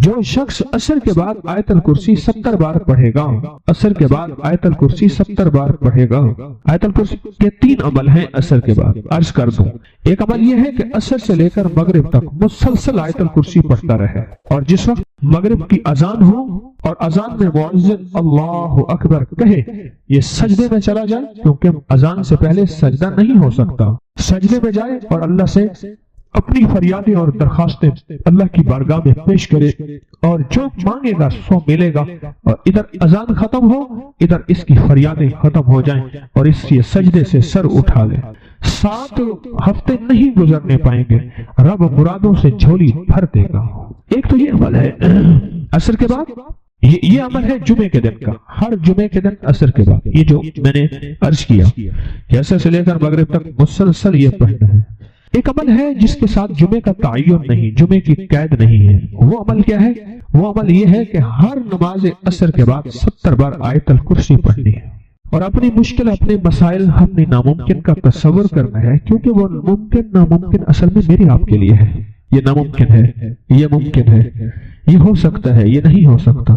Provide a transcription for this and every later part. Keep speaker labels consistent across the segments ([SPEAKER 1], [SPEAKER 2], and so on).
[SPEAKER 1] جو شخص عصر کے بعد آیت الکرسی 70 بار پڑھے گا، عصر کے بعد آیت الکرسی 70 بار پڑھے گا۔ آیت الکرسی کے 3 عمل ہیں عصر کے بعد، عرض کر دوں۔ ایک عمل یہ ہے کہ عصر سے لے کر مغرب تک مسلسل آیت الکرسی پڑھتا رہے، اور جس وقت مغرب کی اذان ہو اور اذان میں مؤذن اللہ اکبر کہے، یہ سجدے میں چلا جائے، کیونکہ اذان سے پہلے سجدہ نہیں ہو سکتا، سجدے میں جائے اور اللہ سے اپنی فریادیں اور درخواستیں اللہ کی بارگاہ میں پیش کرے، اور جو مانگے گا سو ملے گا، اور ادھر اذان ختم ہو، ادھر اس کی فریادیں ختم ہو جائیں، اور اس سے سجدے سے سر اٹھا لے۔ 7 ہفتے نہیں گزرنے پائیں گے، رب مرادوں سے جھولی بھر دے گا۔ ایک تو یہ عمل ہے عصر کے بعد، یہ عمل ہے جمعے کے دن کا، ہر جمعے کے دن عصر کے بعد، یہ جو میں نے عرض کیا کہ عصر سے لے کر مغرب تک مسلسل یہ پڑھنا ہے۔ ایک عمل ہے جس کے ساتھ جمعے کا تعین نہیں، جمعے کی قید نہیں ہے۔ وہ عمل کیا ہے؟ وہ عمل یہ ہے کہ ہر نماز عصر کے بعد 70 بار آیت الکرسی پڑھنی ہے، اور اپنی مشکل، اپنے مسائل، اپنی ناممکن کا تصور کرنا ہے، کیونکہ وہ ممکن ناممکن اصل میں میرے آپ کے لیے ہے۔ یہ ناممکن ہے، یہ ممکن ہے، یہ ہو سکتا ہے، یہ نہیں ہو سکتا،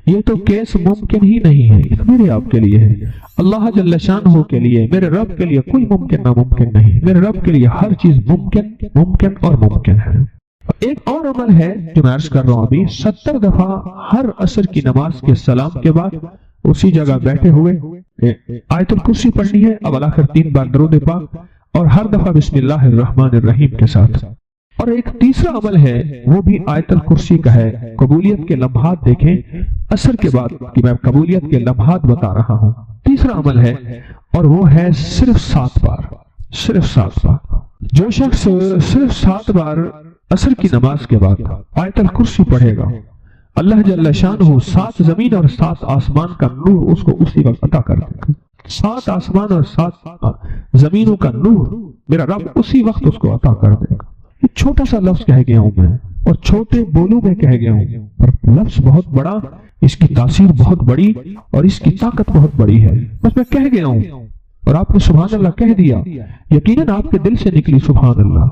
[SPEAKER 1] یہ تو کیس ممکن ہی نہیں ہے، یہ میرے آپ کے لیے ہے۔ اللہ جل شانہ کے لیے، میرے رب کے لیے کوئی ممکن ناممکن نہیں، میرے رب کے لیے ہر چیز ممکن اور ممکن ہے۔ ایک اور عمل ہے جو میں عرض کر رہا ہوں ابھی، 70 دفعہ ہر عصر کی نماز کے سلام کے بعد اسی جگہ بیٹھے ہوئے آیت الکرسی پڑھنی ہے، اب آخر 3 بار درود پاک، اور ہر دفعہ بسم اللہ الرحمن الرحیم کے ساتھ۔ اور ایک تیسرا عمل ہے، وہ بھی آیت الکرسی کا ہے۔ قبولیت کے لمحات دیکھیں عصر کے بعد، کہ میں قبولیت کے لمحات بتا رہا ہوں۔ تیسرا عمل ہے، اور وہ ہے صرف 7 بار، صرف 7 بار۔ جو شخص صرف 7 بار عصر کی نماز کے بعد آیت الکرسی پڑھے گا، اللہ جل شانہ 7 زمین اور 7 آسمان کا نور اس کو اسی وقت عطا کر دے گا۔ 7 آسمان اور 7 زمینوں کا نور میرا رب اسی وقت اس کو عطا کر دے گا۔ یہ چھوٹا سا لفظ کہہ گیا ہوں میں، اور چھوٹے بولوں میں کہہ گیا ہوں، اور لفظ بہت بڑا، اس کی تاثیر بہت بڑی، اور اس کی طاقت بہت بڑی ہے۔ بس میں کہہ گیا ہوں اور آپ نے سبحان اللہ کہہ دیا، یقیناً آپ کے دل سے نکلی سبحان اللہ،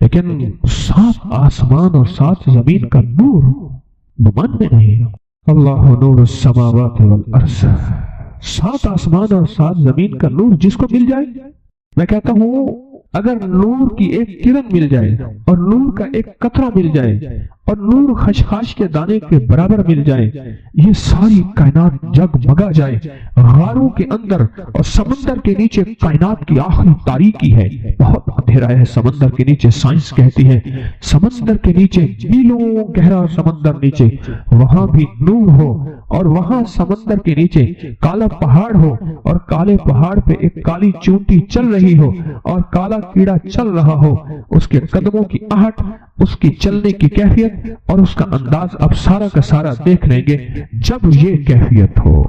[SPEAKER 1] لیکن 7 آسمان اور 7 زمین کا نور گمان میں نہیں۔ اللہ نور السماوات والارض، 7 آسمان اور 7 زمین کا نور جس کو مل جائے، میں کہتا ہوں اگر نور کی ایک کرن مل جائے، اور نور کا ایک قطرہ مل جائے، اور نور خشخاش کے دانے کے برابر مل جائے، یہ ساری کائنات جگمگا جائے۔ غاروں کے اندر اور سمندر کے نیچے کائنات کی آخری تاریکی ہے، بہت اندھیرا ہے سمندر کے نیچے، سائنس کہتی ہے سمندر کے نیچے میلوں گہرا سمندر نیچے، وہاں بھی نور ہو، اور وہاں سمندر کے نیچے کالا پہاڑ ہو، اور کالے پہاڑ پہ ایک کالی چونٹی چل رہی ہو، اور کالا کیڑا چل رہا ہو، اس کے قدموں کی آہٹ، اس کی چلنے کی کیفیت اور اس کا انداز اب سارا کا سارا دیکھ لیں گے جب یہ کیفیت ہو۔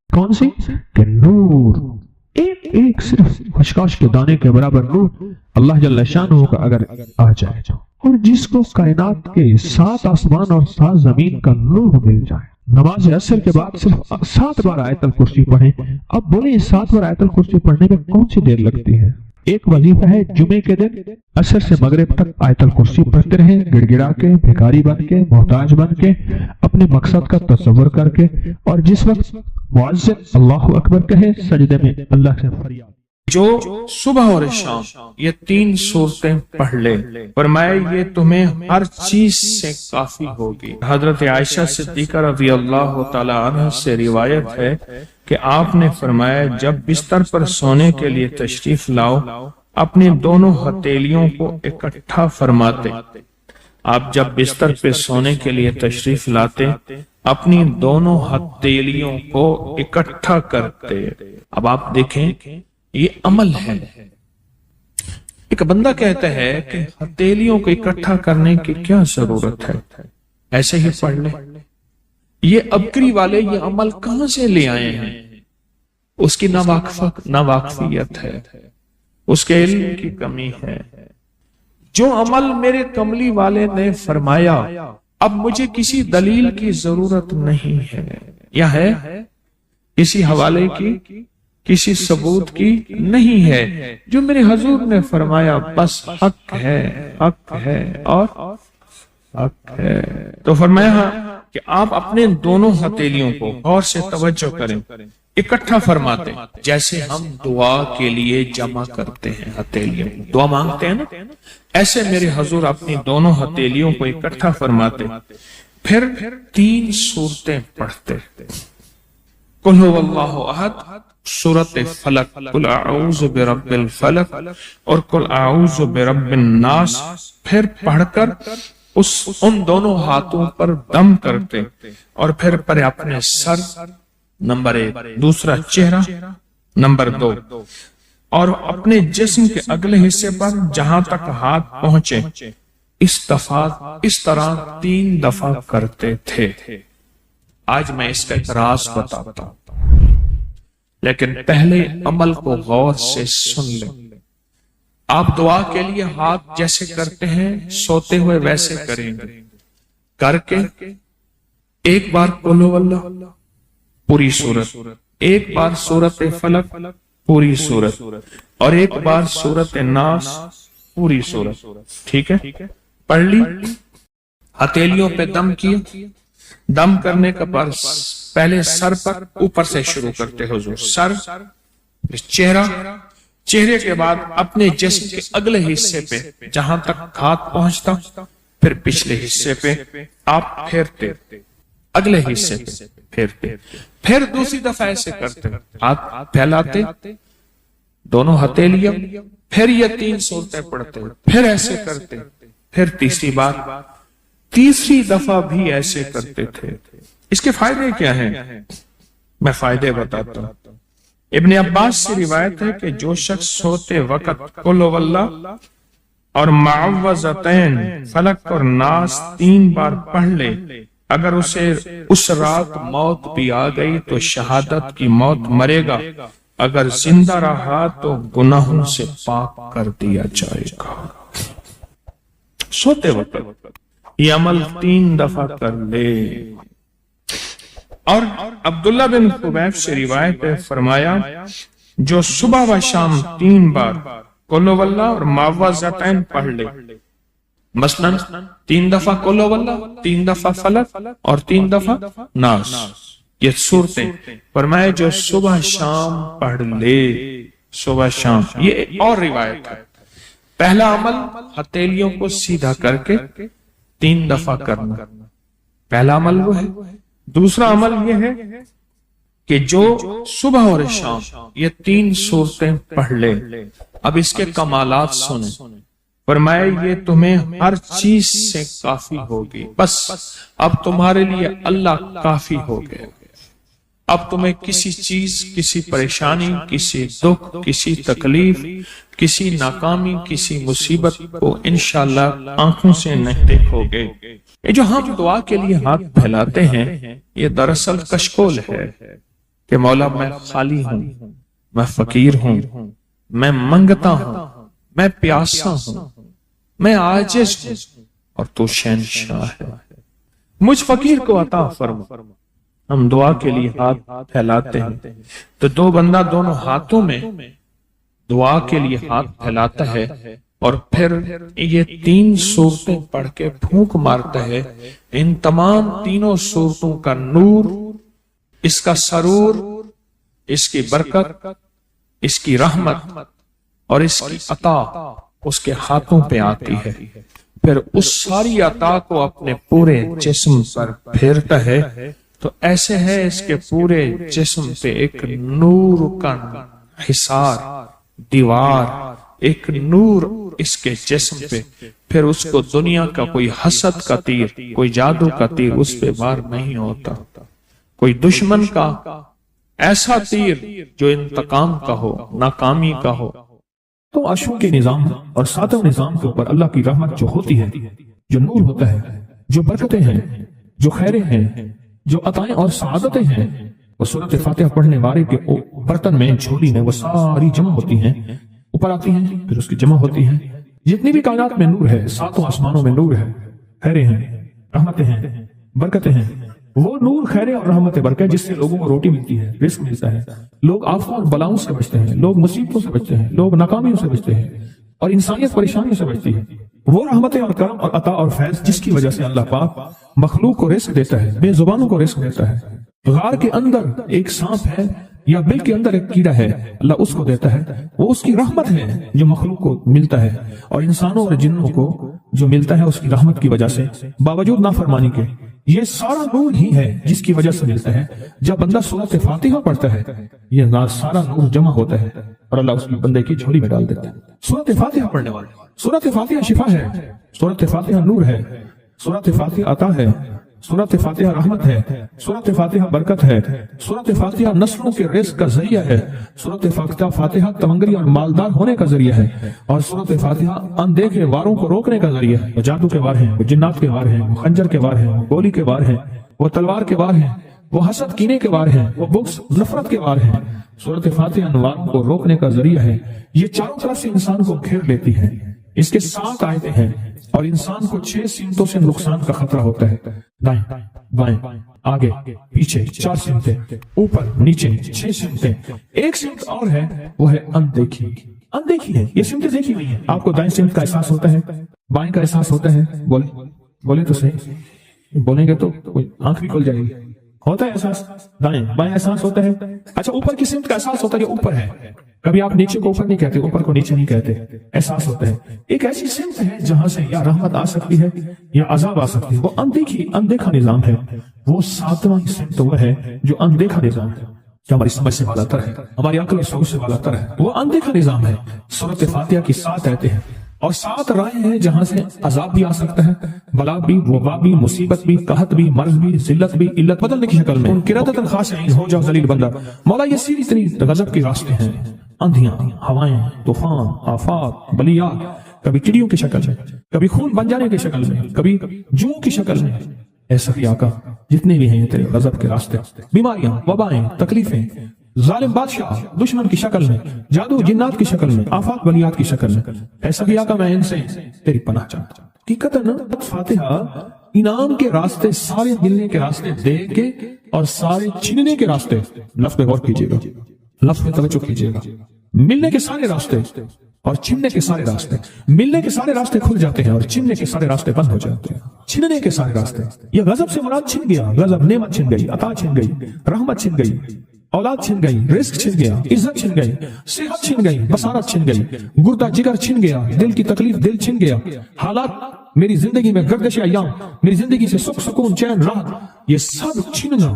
[SPEAKER 1] کون سی؟ کہ نور، ایک صرف خشخاش کے دانے کے برابر نور اللہ جل شانہ کا اگر آ جائے، اور جس کو کائنات کے 7 آسمان اور 7 زمین کا نور مل جائے۔ نماز عصر کے بعد صرف 7 بار آیت الکرسی پڑھیں۔ اب بولیں 7 بار آیت الکرسی پڑھنے میں کون سی دیر لگتی ہے؟ ایک وظیفہ ہے جمعے کے دن عصر سے مغرب تک آیت الکرسی پڑھتے رہیں، گڑ گڑا کے، بھکاری بن کے، محتاج بن کے، اپنے مقصد کا تصور کر کے، اور جس وقت مؤذن اللہ اکبر کہے سجدے میں اللہ سے فریاد۔
[SPEAKER 2] جو صبح اور شام یہ 3 صورتیں پڑھ لے، فرمائے یہ تمہیں ہر چیز سے کافی ہوگی۔ حضرت عائشہ صدیقہ رضی اللہ تعالی عنہ سے روایت ہے کہ آپ نے فرمایا جب بستر پر سونے کے لیے تشریف لاؤ، اپنی دونوں ہتھیلیوں کو اکٹھا فرماتے۔ آپ جب بستر پہ سونے کے لیے تشریف لاتے، اپنی دونوں ہتھیلیوں کو اکٹھا کرتے۔ اب آپ دیکھیں یہ عمل ہے۔ ایک بندہ کہتا ہے کہ ہتھیلیوں کو اکٹھا کرنے کی کیا ضرورت ہے، ایسے ہی پڑھ لے۔ یہ ابکری والے یہ عمل کہاں سے لے آئے ہیں؟ اس کی ناواقفیت ہے، اس کے علم کی کمی ہے۔ جو عمل میرے کملی والے نے فرمایا، اب مجھے کسی دلیل کی ضرورت نہیں ہے، یا ہے کسی حوالے کی، کسی ثبوت کی نہیں ہے۔ جو میرے حضور نے فرمایا بس حق ہے، حق ہے، اور حق ہے۔ تو فرمایا کہ آپ اپنے دونوں ہتھیلیوں کو غور سے توجہ کریں، اکٹھا فرماتے ہیں جیسے ہم دعا کے لیے جمع کرتے ہیں ہتھیلیوں، دعا مانگتے ہیں نا، ایسے میرے حضور اپنی دونوں ہتھیلیوں کو اکٹھا فرماتے، پھر 3 سورتیں پڑھتے، قل هو اللہ احد، سورۃ فلق، قل اعوذ برب الفلق اور قل اعوذ برب الناس، پھر پڑھ کر ان دونوں ہاتھوں پر دم کرتے اور پھر پر اپنے سر نمبر 1، دوسرا چہرہ نمبر 2، اور اپنے جسم کے اگلے حصے پر جہاں تک ہاتھ پہنچے اس طرح 3 دفعہ کرتے تھے۔ آج میں اس کا ایک راز بتاتا ہوں، لیکن پہلے عمل کو غور سے سن لیں۔ آپ دعا کے لیے ہاتھ جیسے کرتے ہیں سوتے ہوئے ویسے کریں گے، کر کے ایک بار قل هو اللہ پوری سورت، ایک بار سورۃ فلق پوری سورت، اور ایک بار سورۃ الناس پوری سورت، ٹھیک ہے؟ پڑھ لی، ہتھیلیوں پہ دم کیا، دم کرنے کا پہلے سر پر اوپر سے شروع کرتے حضور، سر، چہرہ، چہرے کے بعد اپنے جسم کے اگلے حصے پہ جہاں تک ہاتھ پہنچتا، پھر پچھلے حصے پہ آپ پھیرتے، اگلے حصے پہ پھیرتے، پھر دوسری دفعہ ایسے کرتے، ہاتھ پھیلاتے، دونوں ہتھیلیاں، پھر یہ 3 سورتیں پڑھتے، پھر ایسے کرتے، پھر تیسری بار، تیسری دفعہ بھی ایسے کرتے تھے۔ اس کے فائدے کیا ہیں؟ میں فائدے بتاتا ہوں۔ ابن عباس سے روایت ہے کہ جو شخص سوتے وقت قل هو اللہ اور معوذتین فلق اور ناس 3 بار پڑھ لے، اگر اسے اس رات موت بھی آ گئی تو شہادت کی موت مرے گا، اگر زندہ رہا تو گناہوں سے پاک کر دیا جائے گا۔ سوتے وقت یہ عمل 3 دفعہ کر لے۔ اور عبداللہ بن خبیب سے روایت ہے، فرمایا جو صبح و شام 3 بار قل هو اللہ اور معوذتین پڑھ لے، مثلا 3 دفعہ قل هو اللہ، 3 دفعہ فلق اور 3 دفعہ ناس، یہ صورتیں، فرمایا جو صبح شام پڑھ لے، صبح شام۔ یہ اور روایت ہے، پہلا عمل ہتھیلیوں کو سیدھا کر کے 3 دفعہ کرنا، پہلا عمل وہ ہے۔ دوسرا عمل یہ ہے کہ جو صبح اور شام یہ 3 صورتیں پڑھ لے۔ اب اس کے کمالات سنیں، فرمایا یہ تمہیں ہر چیز سے کافی ہوگی، بس اب تمہارے لیے اللہ کافی ہو گئے، اب تمہیں کسی چیز، کسی پریشانی، کسی دکھ، کسی تکلیف، کسی ناکامی، کسی مصیبت کو انشاءاللہ آنکھوں سے نہیں دیکھو گے۔ یہ جو ہم دعا کے لیے ہاتھ پھیلاتے ہیں یہ دراصل کشکول ہے کہ مولا میں خالی ہوں، میں فقیر ہوں، میں منگتا ہوں، میں پیاسا ہوں، میں عاجز ہوں، اور تو شہنشاہ ہے، مجھ فقیر کو عطا فرما۔ ہم دعا کے لیے ہاتھ پھیلاتے ہیں تو 2 بندہ دونوں ہاتھوں میں دعا کے لیے ہاتھ پھیلاتا ہے اور پھر یہ 3 صورتیں پڑھ کے پھونک مارتا ہے، ان تمام 3 صورتوں کا نور، اس کا سرور، اس کی برکت، اس کی رحمت اور اس کی عطا اس کے ہاتھوں پہ آتی ہے، پھر اس ساری عطا کو اپنے پورے جسم پر پھیرتا ہے، تو ایسے ہے اس کے پورے جسم پہ ایک نور کا حصار، دیوار، ایک نور اس کے جسم پہ، پھر اس کو دنیا کا کوئی حسد کا تیر، کوئی جادو کا تیر اس پہ وار نہیں ہوتا، کوئی دشمن کا ایسا تیر جو انتقام کا ہو، ناکامی کا ہو۔
[SPEAKER 1] تو عرشوں کے نظام اور ساتوں نظام کے اوپر اللہ کی رحمت جو ہوتی ہے، جو نور ہوتا ہے، جو برکتیں ہیں، جو خیریں ہیں، جو عطائیں اور سعادتیں ہیں، وہ سورۃ فاتحہ پڑھنے والے کے برتن میں، جھولی میں وہ ساری جمع ہوتی ہیں، اوپر آتی ہیں، پھر اس کی جمع ہوتی ہیں۔ جتنی بھی کائنات میں نور ہے، 7 آسمانوں میں نور ہے، خیریں ہیں، رحمتیں ہیں، برکتیں ہیں، وہ نور، خیریں اور رحمت برکت جس سے لوگوں کو روٹی ملتی ہے، رزق ملتا ہے، لوگ آفتوں اور بلاؤں سے بچتے ہیں، لوگ مصیبتوں سے بچتے ہیں، لوگ ناکامیوں سے بچتے ہیں،
[SPEAKER 3] اور انسانیت پریشانیوں سے بچتی ہے۔ وہ رحمتیں اور کرم اور عطا اور فیض جس کی وجہ سے اللہ پاک مخلوق کو رزق دیتا ہے، بے زبانوں کو رزق دیتا ہے۔ غار کے اندر ایک سانپ ہے یا بل کے اندر ایک کیڑا ہے، اللہ اس کو دیتا ہے، وہ اس کی رحمت ہے جو مخلوق کو ملتا ہے، اور انسانوں اور جنوں کو جو ملتا ہے اس کی رحمت کی وجہ سے باوجود نافرمانی کے۔ یہ سارا نور ہی ہے جس کی وجہ سے ملتا ہے۔ جب بندہ سورۃ فاتحہ پڑھتا ہے یہ سارا نور جمع ہوتا ہے اور اللہ اس بندے کی جھولی میں ڈال دیتا ہے۔ سورۃ فاتحہ پڑھنے والے، سورۃ فاتحہ شفا ہے، سورۃ فاتحہ نور ہے، سورۃ فاتحہ عطا ہے، سورۃ فاتحہ رحمت ہے، سورۃ فاتحہ برکت ہے، سورۃ فاتحہ نسلوں کے رزق کا ذریعہ ہے، سورۃ فاتحہ تمنگری اور مالدار ہونے کا ذریعہ ہے، اور سورۃ فاتحہ اندیکھے واروں کو روکنے کا ذریعہ ہے۔ وہ جادو کے وار ہیں، وہ جنات کے وار ہیں، وہ خنجر کے وار ہیں، وہ گولی کے وار ہیں، وہ تلوار کے وار ہیں، وہ حسد کینے کے وار ہیں، وہ بغض نفرت کے وار ہیں۔ سورۃ فاتحہ انوار کو روکنے کا ذریعہ ہے۔ یہ چاروں طرف سے انسان کو گھیر لیتی ہے۔ اس کے 7 آیتیں ہیں اور انسان کو 6 سمتوں سے نقصان کا خطرہ ہوتا ہے، دائیں بائیں آگے پیچھے 4 سمتیں، اوپر نیچے 6 سمتیں۔ ایک سمت اور ہے، وہ ہے اندیکھی۔ اندیکھی ہے، یہ سمتیں دیکھی نہیں ہے۔ آپ کو دائیں سمت کا احساس ہوتا ہے، بائیں کا احساس ہوتا ہے، بولے تو صحیح، بولیں گے تو آنکھ بھی کھل جائے گی۔ ہوتا ہے احساس، دائیں بائیں احساس ہوتا ہے۔ اچھا اوپر کی سمت کا احساس ہوتا ہے، یہ اوپر ہے۔ کبھی آپ نیچے کو اوپر نہیں کہتے، اوپر کو نیچے نہیں کہتے، احساس ہوتا ہے۔ ایک ایسی سمت ہے جہاں سے یا رحمت آ سکتی ہے یا عذاب آ سکتی ہے، وہ اندیکھا نظام ہے۔ وہ 7واں سمت وہ ہے جو اندیکھا نظام ہے، جو ہماری سمجھ سے بالا تر ہے، ہماری عقل اور سوچ سے بالا تر ہے، وہ اندیکھا نظام ہے۔ سورۃ فاتحہ کی 7 آیتیں ہیں اور 7 راہیں ہیں جہاں سے عذاب بھی آ سکتا ہے، بلا بھی، وبا بھی، مصیبت بھی، قحط بھی، مرض بھی، ذلت بھی، علت بدلنے کی شکل میں۔ قرادۃ خاشعین، ہو جاؤ ذلیل بندہ۔ مولا یہ سیدھی تری غضب کے راستے ہیں، اندھیاں، ہوائیں، طوفان، آفات، بلیات، کبھی چڑیوں کی شکل میں، کبھی خون بن جانے کی شکل میں، کبھی جوں کی شکل میں۔ اے سخی آقا جتنے بھی ہیں یہ تیرے غضب کے راستے، بیماریاں، وبائیں، تکلیفیں، ظالم بادشاہ دشمن کی شکل میں، جادو جنات کی شکل میں، آفات بلیات کی شکل میں، اے سخی آقا میں ان سے تیری پناہ چاہتا ہوں۔ حقیقتاً فاتحہ انعام کے راستے، سارے ملنے کے راستے دے کے اور سارے چھیننے کے راستے، لفظ پہ غور کیجیے گا، لفظ پہ توجہ کیجیے گا۔ ملنے کے سارے راستے اور چھننے کے سارے راستے، ملنے کے سارے راستے کھل جاتے ہیں اور چھننے کے سارے راستے بند ہو جاتے ہیں۔ چھننے کے سارے راستے، یہ غضب سے مراد چھن گیا، غضب نعمت چھن گئی، عطا چھن گئی، رحمت چھن گئی، اولاد چھن گئی، رزق چھن گیا، عزت چھن گئی، صحت چھن گئی، بصارت چھن گئی، گردہ جگر چھن گیا، دل کی تکلیف دل چھن گیا، حالات میری زندگی میں گردش ایام، میری زندگی سے سکھ سکون چین راحت، یہ سب چھننا،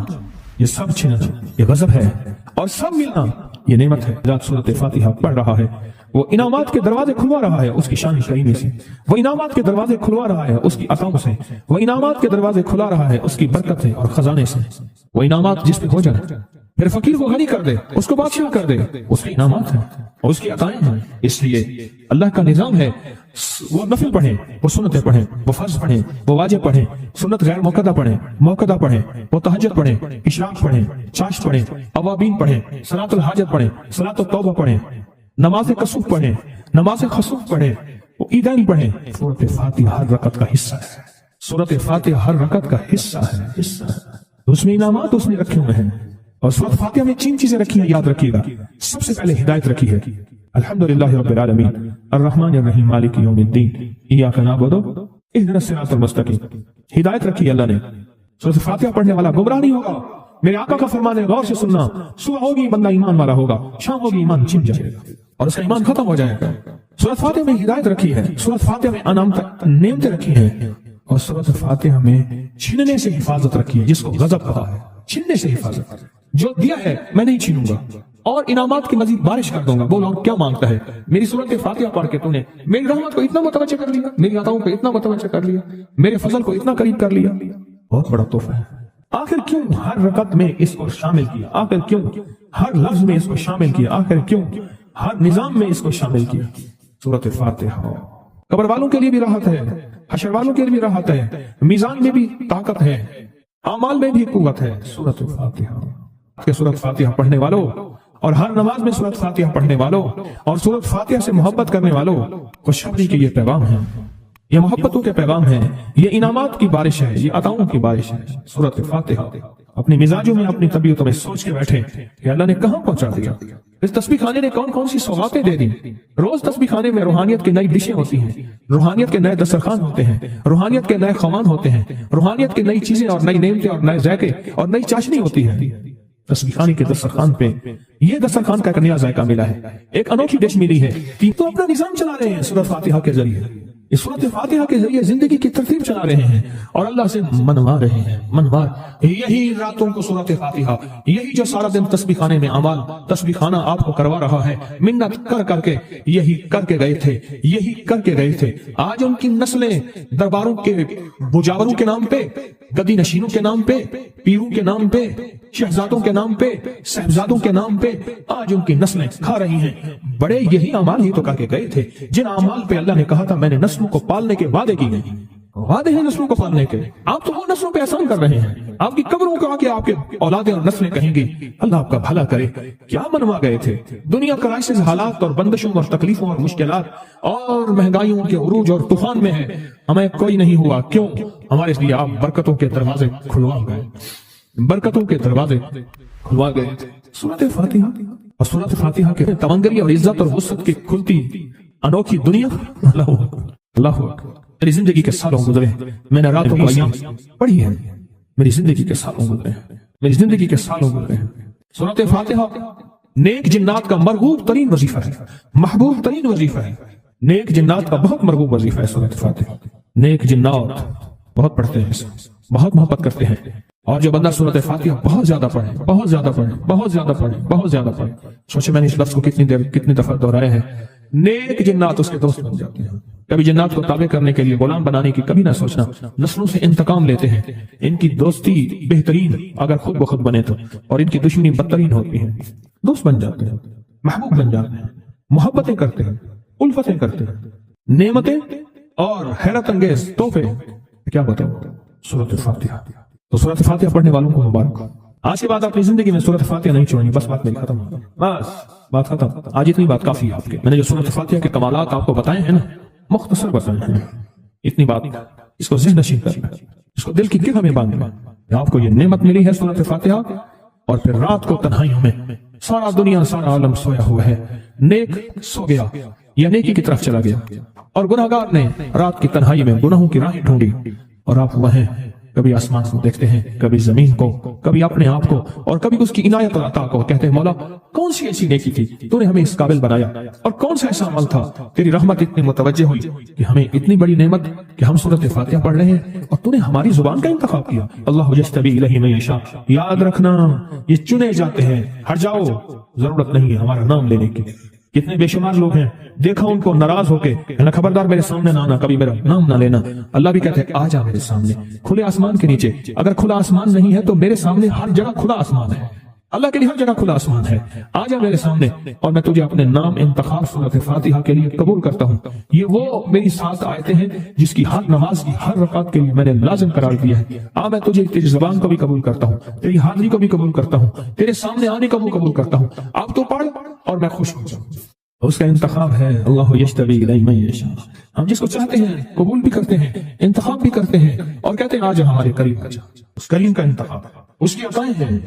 [SPEAKER 3] یہ سب چھننا یہ غضب ہے، اور سب ملنا یہ نعمت ہے۔ جب سورۃ فاتحہ پڑھ رہا ہے وہ انعامات کے دروازے کھلوا رہا ہے اس کی شان کریمی سے، وہ انعامات کے دروازے کھلوا رہا ہے اس کی عطاؤں سے، وہ انعامات کے دروازے کھلا رہا ہے اس کی برکت سے اور خزانے سے۔ وہ انعامات جس پہ ہو جائے، پھر فقیر کو غنی کر دے، اس کو بادشاہ کر دے، اس کے انعامات ہیں اور اس کی عطائیں ہیں۔ اس لیے اللہ کا نظام ہے، وہ نفل پڑھیں، وہ سنتیں پڑھیں، وہ فرض پڑھیں، وہ واجب پڑھیں، سنت غیر موقدہ پڑھیں، موقدہ پڑھیں، وہ تہجد پڑھیں، اشراق پڑھیں، چاشت پڑھیں، اوابین پڑھیں، صلاۃ الحاجت پڑھیں، صلاۃ التوبہ پڑھیں، نماز کسوف پڑھیں، نماز خسوف پڑھیں، وہ عیدین پڑھیں۔ سورۃ فاتحہ ہر رکعت کا حصہ ہے، سورۃ فاتحہ ہر رکعت کا حصہ ہے، اس میں انعامات اس نے رکھے ہوئے ہیں۔ اور سورۃ فاتحہ میں 3 چیزیں رکھی ہیں، یاد رکھیے گا۔ سب سے پہلے ہدایت رکھی ہے، الحمدللہ رب العالمین الرحمن الرحیم مالک یوم الدین ایاک نعبد اہدنا الصراط المستقیم۔ ہدایت رکھی ہے اللہ نے۔ سورۃ فاتحہ پڑھنے والا گمراہ نہیں ہوگا، میرے آقا کا فرمان ہے غور سے سننا۔ صبح ہوگی بندہ ایمان والا ہوگا، شام ہوگی ایمان چھن جائے گا اور اس کا ایمان ختم ہو جائے گا۔ سورۃ فاتحہ میں ہدایت رکھی ہے، سورۃ فاتحہ میں نعمتیں رکھی ہیں، اور سورۃ فاتحہ میں چھننے سے حفاظت رکھی ہے، جس کو غضب کہا ہے، چھننے سے حفاظت۔ جو دیا ہے میں نہیں چھینوں گا اور انعامات کی مزید بارش کر دوں گا۔ بولو کیا مانگتا ہے؟ میری سورۃ فاتحہ پڑھ کے تو نے میری رحمت کو اتنا متوجہ کر لیا، میری عطاؤں کو اتنا متوجہ کر لیا، میرے فضل کو اتنا قریب کر لیا، بہت بڑا تحفہ ہے۔ آخر کیوں ہر رکعت میں اس کو شامل کیا؟ آخر کیوں ہر لفظ میں اس کو شامل کیا؟ آخر کیوں ہر نظام میں اس کو شامل کیا؟ سورۃ فاتحہ قبر والوں کے لیے بھی راحت ہے، حشر والوں کے لیے بھی راحت ہے، میزان میں بھی طاقت ہے، اعمال میں بھی قوت ہے۔ سورۃ فاتحہ کہ سورۃ فاتحہ پڑھنے والوں اور ہر نماز میں سورۃ فاتحہ پڑھنے والوں اور سورۃ فاتحہ سے محبت کرنے والوں کو خوشخبری کے یہ پیغام ہے، یہ محبتوں کے پیغام ہے، یہ انعامات کی بارش ہے، یہ عطاؤں کی بارش ہے۔ سورۃ فاتحہ اپنے مزاجوں میں، اپنی طبیعتوں میں سوچ کے بیٹھے کہ اللہ نے کہاں پہنچا دیا۔ اس تسبیح خانے نے کون کون سی سوغاتیں دے دی. روز تسبیح خانے میں روحانیت کی نئی ڈشیں ہوتی ہیں، روحانیت کے نئے دسترخوان ہوتے ہیں، روحانیت کے نئے خوان ہوتے ہیں، روحانیت کی نئی چیزیں اور نئی نعمتیں اور نئے ذائقے اور نئی چاشنی ہوتی ہے. تسبیح خانے کے دسترخوان پہ یہ دسترخوان کا ایک نیا ذائقہ ملا ہے، ایک انوکھی ڈش ملی ہے. تو اپنا نظام چلا رہے ہیں سورۃ فاتحہ کے ذریعے، اس سورۃ فاتحہ کے ذریعے زندگی کی ترتیب چلا رہے ہیں اور اللہ سے منوا رہے ہیں. یہی راتوں کو سورۃ فاتحہ، یہی جو سارا دن تسبیح خانے میں اعمال تسبیح خانہ آپ کو کروا رہا ہے، منت کر کر کے یہی کر کے گئے تھے، یہی کر کے گئے تھے. آج ان کی نسلیں درباروں کے بجاوروں کے نام پہ، گدی نشینوں کے نام پہ، پیروں کے نام پہ، شہزادوں کے نام پہ، صاحبزادوں کے نام پہ آج ان کی نسلیں کھا رہی ہیں. بڑے یہی اعمال ہی تو کر کے گئے تھے جن اعمال پہ اللہ نے کہا تھا میں نے نسلوں کو پالنے کے وعدے کی گئے. وعدے ہیں نسلوں کو پالنے کے، آپ تو وہ نسلوں پہ احسان کر رہے ہیں. آپ کی قبروں کو آکے آپ کے اولادیں اور نسلیں کہیں گی اللہ آپ کا بھلا کرے. کیا منوا گئے تھے؟ دنیا کرائسس، حالات اور بندشوں اور تکلیفوں اور مشکلات اور مہنگائیوں کے عروج اور طوفان میں ہے، ہمیں کوئی نہیں ہوا. کیوں؟ ہمارے لیے آپ برکتوں کے دروازے کھلوا گئے، برکتوں کے دروازے کھلوا گئے. سورۃ فاتحہ اور سورۃ فاتحہ کے تمنگری اور عزت اور وسعت کی کھلتی انوکھی دنیا. اللہ اللہ میری زندگی کے سالوں گزرے، میں نے راتوں کو ایام پڑھی ہے، میری زندگی کے سالوں گزرے، میری زندگی کے سالوں گزرے. سورۃ فاتحہ نیک جنات کا مرغوب ترین وظیفہ ہے، محبوب ترین وظیفہ ہے. نیک جنات کا بہت مرغوب وظیفہ ہے سورۃ فاتحہ. نیک جنات بہت پڑھتے ہیں، بہت محبت کرتے ہیں. اور جو بندہ سورۃ فاتحہ بہت زیادہ پڑھے، بہت زیادہ پڑھے، بہت زیادہ پڑھے، بہت زیادہ پڑھے، سوچے میں نے اس لفظ کو کتنی دفعہ دہرایا ہے. نیک جنات اس کے دوست بن جاتے ہیں. کبھی جنات کو تابع کرنے کے لیے غلام بنانے کی کبھی نہ سوچنا. نسلوں سے انتقام لیتے ہیں. ان کی دوستی بہترین اگر خود بخود بنے تو، اور ان کی دشمنی بدترین ہوتی ہے. دوست بن جاتے ہیں، محبوب بن جاتے ہیں، محبتیں کرتے ہیں، الفتیں کرتے ہیں، نعمتیں اور حیرت انگیز تحفے. کیا بتاؤ سورۃ فاتحہ. تو سورۃ فاتحہ پڑھنے والوں کو مبارک. آج کے بعد اپنی زندگی میں سورۃ فاتحہ نہیں چھوڑنی. بس بات میری ختم، بس بات ختم. آج اتنی بات کافی ہے آپ کے. میں نے جو سورۃ فاتحہ کے کمالات آپ کو بتائے ہیں نا، مختصر بتائے ہیں، اتنی بات اس کو ذہن نشین کرنا، اس کو دل کی گرہ میں باندھنا. آپ کو یہ نعمت ملی ہے سورۃ فاتحہ، اور پھر رات کو تنہائیوں میں سارا دنیا سارا عالم سویا ہوا ہے، نیک سو گیا یا نیکی کی طرف چلا گیا، اور گناہگار نے رات کی تنہائی میں گناہوں کی راہیں ڈھونڈی، اور آپ وہیں کبھی آسمان کو دیکھتے ہیں، کبھی زمین کو، کبھی اپنے آپ کو، اور کبھی اس کی عنایت اور عطا کو. کہتے ہیں مولا کون سی ایسی نیکی تھی تو نے ہمیں اس قابل بنایا، اور کون سا ایسا عمل تھا تیری رحمت اتنی متوجہ ہوئی کہ ہمیں اتنی بڑی نعمت کہ ہم سورۃ فاتحہ پڑھ رہے ہیں اور تو نے ہماری زبان کا انتخاب کیا. اللہ یجتبی الیہ من یشاء. یاد رکھنا یہ چنے جاتے ہیں. ہٹ جاؤ، ضرورت نہیں ہے ہمارا نام لینے کی. کتنے بے شمار لوگ ہیں، دیکھا ان کو ناراض ہو کے خبردار میرے سامنے نہ آنا، کبھی میرا نام نہ لینا. اللہ بھی کہتے ہیں آ جا میرے سامنے، کھلے آسمان کے نیچے. اگر کھلا آسمان نہیں ہے تو میرے سامنے ہر جگہ کھلا آسمان ہے. اللہ کے لیے ہر جگہ کھلا آسمان ہے. آ جا میرے سامنے اور میں تجھے اپنے نام انتخاب سورۃ فاتحہ کے لیے قبول کرتا ہوں. یہ وہ میری 7 آیتیں ہیں جس کی ہر نماز کی ہر رکعت کے لیے میں نے لازم قرار دیا ہے. میں تجھے تیری زبان کو بھی قبول کرتا ہوں، تیری حاضری کو بھی قبول کرتا ہوں، تیرے سامنے آنے کو بھی قبول کرتا ہوں. آپ تو پڑھ اور میں خوش ہو جاؤں. اس کا انتخاب ہے اللہ یجتبی الیہ من یشاء. ہم جس کو چاہتے ہیں قبول بھی کرتے ہیں، انتخاب بھی کرتے ہیں، اور کہتے ہیں آج ہمارے قریب کا. اس کریم کا انتخاب ہے، اس کی عطائیں ہیں،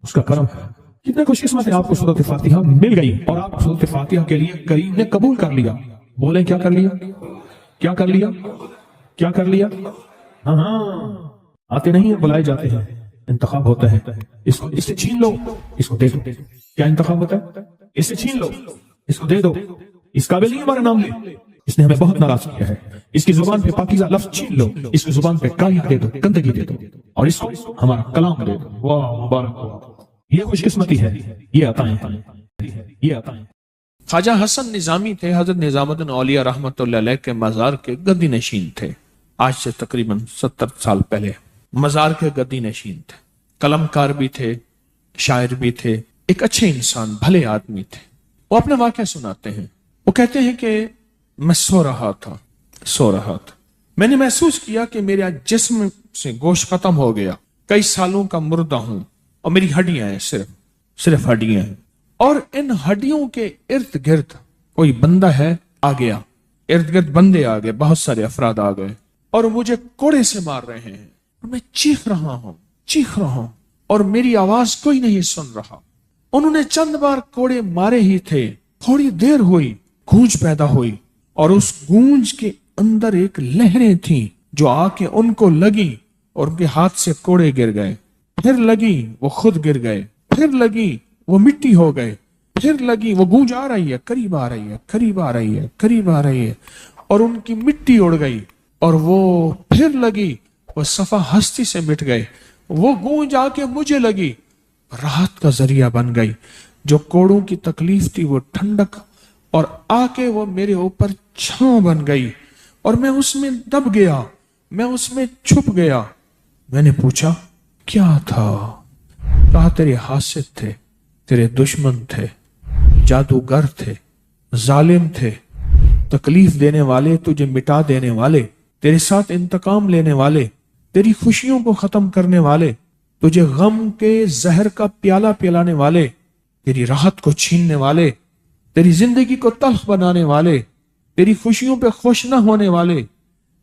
[SPEAKER 3] اس کا کرم ہے. کتنے خوش قسمت ہے آپ کو سورۃ فاتحہ مل گئی اور آپ سورۃ فاتحہ کے لیے کریم نے قبول کر لیا. بولیں کیا کر لیا؟ کیا کر لیا؟ کیا کر لیا؟ ہاں آتے نہیں ہیں، بلائے جاتے ہیں. انتخاب ہوتا ہے. اس سے چھین لو، اس کو دے دو. کیا انتخاب ہوتا ہے؟ اس سے چھین لو، اس کو دے دو. اس قابل نہیں ہمارا نام لے، اس نے ہمیں بہت ناراض کیا ہے. اس کی زبان پہ پاکیزہ لفظ چھین لو، اس کی زبان پہ کایا دے دو، گندگی دے دو، اور اس کو ہمارا کلام دے دو. واہ مبارک. یہ خوش قسمتی ہے، یہ عطائیں ہیں، یہ عطائیں.
[SPEAKER 2] خواجہ حسن نظامی تھے، حضرت نظام الدین اولیاء رحمۃ اللہ علیہ کے مزار کے گدی نشین تھے. آج سے تقریباً 70 سال پہلے مزار کے گدی نشین تھے. قلم کار بھی تھے، شاعر بھی تھے، ایک اچھے انسان، بھلے آدمی تھے. وہ اپنا واقعہ سناتے ہیں. وہ کہتے ہیں کہ میں سو رہا تھا. میں نے محسوس کیا کہ میرے جسم سے گوشت ختم ہو گیا. کئی سالوں کا مردہ ہوں اور میری ہڈیاں ہیں، صرف ہڈیاں ہیں. اور ان ہڈیوں کے ارد گرد کوئی بندہ ہے آ گیا. ارد گرد بندے آ گئے، بہت سارے افراد آ گئے اور مجھے کوڑے سے مار رہے ہیں. اور میں چیخ رہا ہوں اور میری آواز کوئی نہیں سن رہا. انہوں نے چند بار کوڑے مارے ہی تھے، تھوڑی دیر ہوئی، گونج پیدا ہوئی، اور اس گونج کے اندر ایک لہریں تھیں جو آ کے ان کو لگی اور ان کے ہاتھ سے کوڑے گر گئے، پھر لگی وہ خود گر گئے، پھر لگی وہ مٹی ہو گئے، پھر لگی وہ گونج آ رہی ہے، قریب آ رہی ہے، قریب آ رہی ہے، قریب آ رہی ہے، اور ان کی مٹی اڑ گئی، اور وہ پھر لگی، وہ صفحہ ہستی سے مٹ گئے، وہ گونج آ کے مجھے لگی، راحت کا ذریعہ بن گئی، جو کوڑوں کی تکلیف تھی وہ ٹھنڈک، اور آ کے وہ میرے اوپر چھاؤں بن گئی، اور میں اس میں دب گیا، میں اس میں چھپ گیا۔ میں نے پوچھا کیا تھا؟ کہا تیرے حاسد تھے، تیرے دشمن تھے، جادوگر تھے، ظالم تھے، تکلیف دینے والے، تجھے مٹا دینے والے، تیرے ساتھ انتقام لینے والے، تیری خوشیوں کو ختم کرنے والے، تجھے غم کے زہر کا پیالہ پلانے والے، تیری راحت کو چھیننے والے، تیری زندگی کو تلخ بنانے والے، تیری خوشیوں پہ خوش نہ ہونے والے،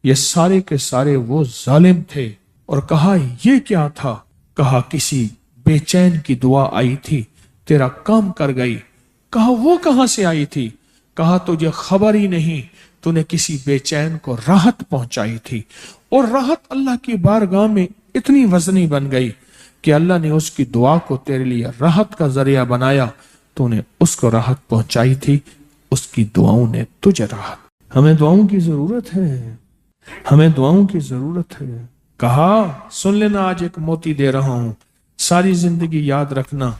[SPEAKER 2] یہ سارے کے سارے وہ ظالم تھے۔ اور کہا یہ کیا تھا؟ کہا کسی بے چین کی دعا آئی تھی، تیرا کام کر گئی۔ کہا وہ کہاں سے آئی تھی؟ کہا تجھے خبر ہی نہیں، تو نے کسی بے چین کو راحت پہنچائی تھی، اور راحت اللہ کی بارگاہ میں اتنی وزنی بن گئی کہ اللہ نے اس کی دعا کو تیرے لیے راحت کا ذریعہ بنایا، تو نے اس کو راحت پہنچائی تھی، اس کی دعاؤں نے تجھے راحت۔ ہمیں دعاؤں کی ضرورت ہے، ہمیں دعاؤں کی ضرورت ہے۔ کہا سن لینا، آج ایک موتی دے رہا ہوں، ساری زندگی یاد رکھنا۔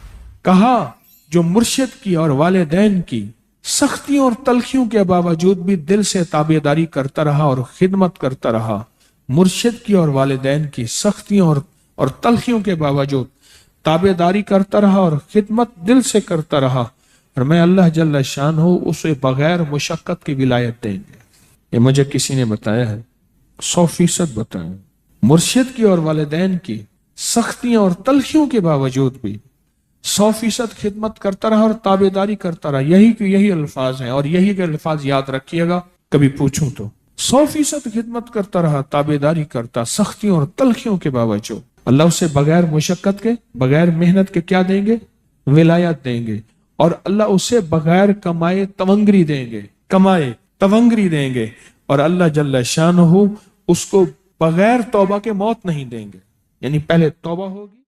[SPEAKER 2] کہا جو مرشد کی اور والدین کی سختیوں اور تلخیوں کے باوجود بھی دل سے تابعداری کرتا رہا اور خدمت کرتا رہا، مرشد کی اور والدین کی سختیوں اور تلخیوں کے باوجود تابعداری کرتا رہا اور خدمت دل سے کرتا رہا، اور میں اللہ جل شانہ اسے بغیر مشقت کی ولایت دیں گے۔ یہ مجھے کسی نے بتایا ہے، 100% بتایا۔ مرشد کی اور والدین کی سختیاں اور تلخیوں کے باوجود بھی 100% خدمت کرتا رہا اور تابعداری کرتا رہا۔ یہی الفاظ ہیں، اور یہی کے الفاظ یاد رکھیے گا کبھی پوچھوں تو۔ 100% خدمت کرتا رہا، تابعداری کرتا، سختیوں اور تلخیوں کے باوجود۔ اللہ اسے بغیر مشقت کے، بغیر محنت کے کیا دیں گے؟ ولایت دیں گے۔ اور اللہ اسے بغیر کمائے تونگری دیں گے، کمائے تونگری دیں گے۔ اور اللہ جل شانہ اس کو بغیر توبہ کے موت نہیں دیں گے، یعنی پہلے توبہ ہوگی۔